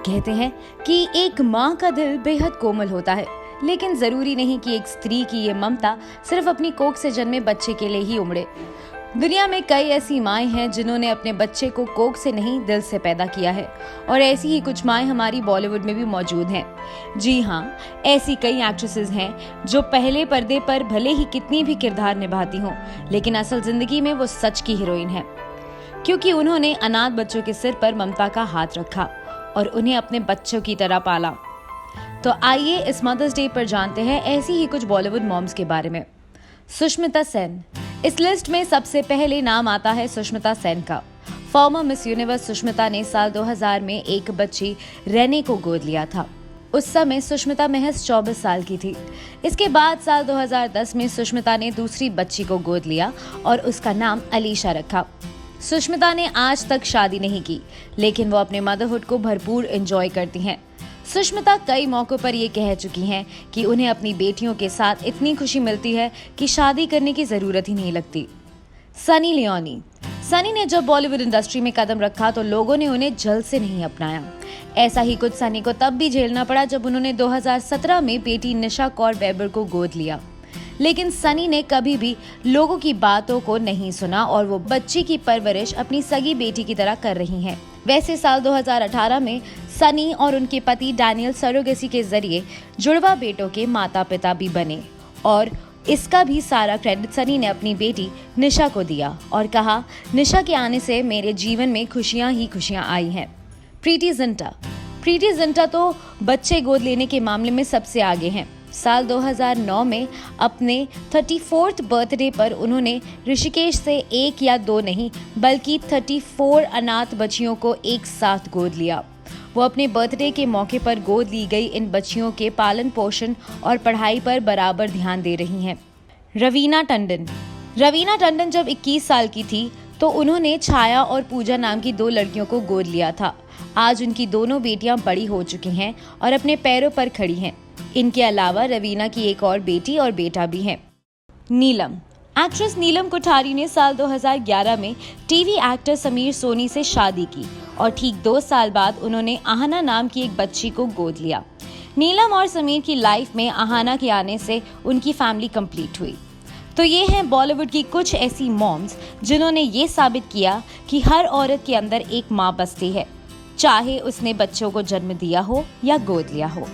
कहते हैं कि एक माँ का दिल बेहद कोमल होता है, लेकिन जरूरी नहीं कि एक स्त्री की ये ममता सिर्फ अपनी कोख से जन्मे बच्चे के लिए ही उमड़े। दुनिया में कई ऐसी माएं हैं जिन्होंने अपने बच्चे को कोख से नहीं दिल से पैदा किया है, और ऐसी ही कुछ माएं हमारी बॉलीवुड में भी मौजूद हैं। जी हाँ, ऐसी कई एक्ट्रेसेस हैं जो पहले पर्दे पर भले ही कितनी भी किरदार निभाती हों, लेकिन असल जिंदगी में वो सच की हीरोइन है, क्योंकि उन्होंने अनाथ बच्चों के सिर पर ममता का हाथ रखा और उन्हें अपने बच्चों की तरह पाला। तो आइए इस मदर्स डे पर जानते हैं ऐसी ही कुछ बॉलीवुड मॉम्स के बारे में। सुष्मिता सेन, इस लिस्ट में सबसे पहले नाम आता है सुष्मिता सेन का। फॉर्मर मिस यूनिवर्स सुष्मिता ने साल 2000 में एक बच्ची रेने को गोद लिया था। उस समय सुष्मिता महज 24 साल की थी। इसके बाद साल 2010 में सुष्मिता ने दूसरी बच्ची को गोद लिया और उसका नाम अलीशा रखा। सुष्मिता ने आज तक शादी नहीं की, लेकिन वो अपने मदरहुड को भरपूर एंजॉय करती हैं। सुष्मिता कई मौकों पर ये कह चुकी हैं कि उन्हें अपनी बेटियों के साथ इतनी खुशी मिलती है कि शादी करने की जरूरत ही नहीं लगती। सनी लियोनी, सनी ने जब बॉलीवुड इंडस्ट्री में कदम रखा तो लोगों ने उन्हें जल्द से नहीं अपनाया। ऐसा ही कुछ सनी को तब भी झेलना पड़ा जब उन्होंने 2017 में बेटी निशा कौर बेबर को गोद लिया। लेकिन सनी ने कभी भी लोगों की बातों को नहीं सुना और वो बच्ची की परवरिश अपनी सगी बेटी की तरह कर रही हैं। वैसे साल 2018 में सनी और उनके पति डैनियल सरोगेसी के जरिए जुड़वा बेटों के माता पिता भी बने, और इसका भी सारा क्रेडिट सनी ने अपनी बेटी निशा को दिया और कहा, निशा के आने से मेरे जीवन में खुशियां ही खुशियां आई हैं। प्रीति जिंटा तो बच्चे गोद लेने के मामले में सबसे आगे हैं। साल 2009 में अपने 34th बर्थडे पर उन्होंने ऋषिकेश से एक या दो नहीं बल्कि 34 अनाथ बच्चियों को एक साथ गोद लिया। वो अपने बर्थडे के मौके पर गोद ली गई इन बच्चियों के पालन पोषण और पढ़ाई पर बराबर ध्यान दे रही हैं। रवीना टंडन जब 21 साल की थी तो उन्होंने छाया और पूजा नाम की 2 लड़कियों को गोद लिया था। आज उनकी दोनों बेटियां बड़ी हो चुकी हैं और अपने पैरों पर खड़ी हैं। इनके अलावा रवीना की एक और बेटी और बेटा भी हैं। एक्ट्रेस नीलम कोठारी ने साल 2011 में टीवी एक्टर समीर सोनी से शादी की और ठीक 2 साल बाद उन्होंने आहाना नाम की एक बच्ची को गोद लिया। नीलम और समीर की लाइफ में आहाना के आने से उनकी फैमिली कंप्लीट हुई। तो ये हैं बॉलीवुड की कुछ ऐसी मॉम्स जिन्होंने ये साबित किया कि हर औरत के अंदर एक माँ बसती है, चाहे उसने बच्चों को जन्म दिया हो या गोद लिया हो।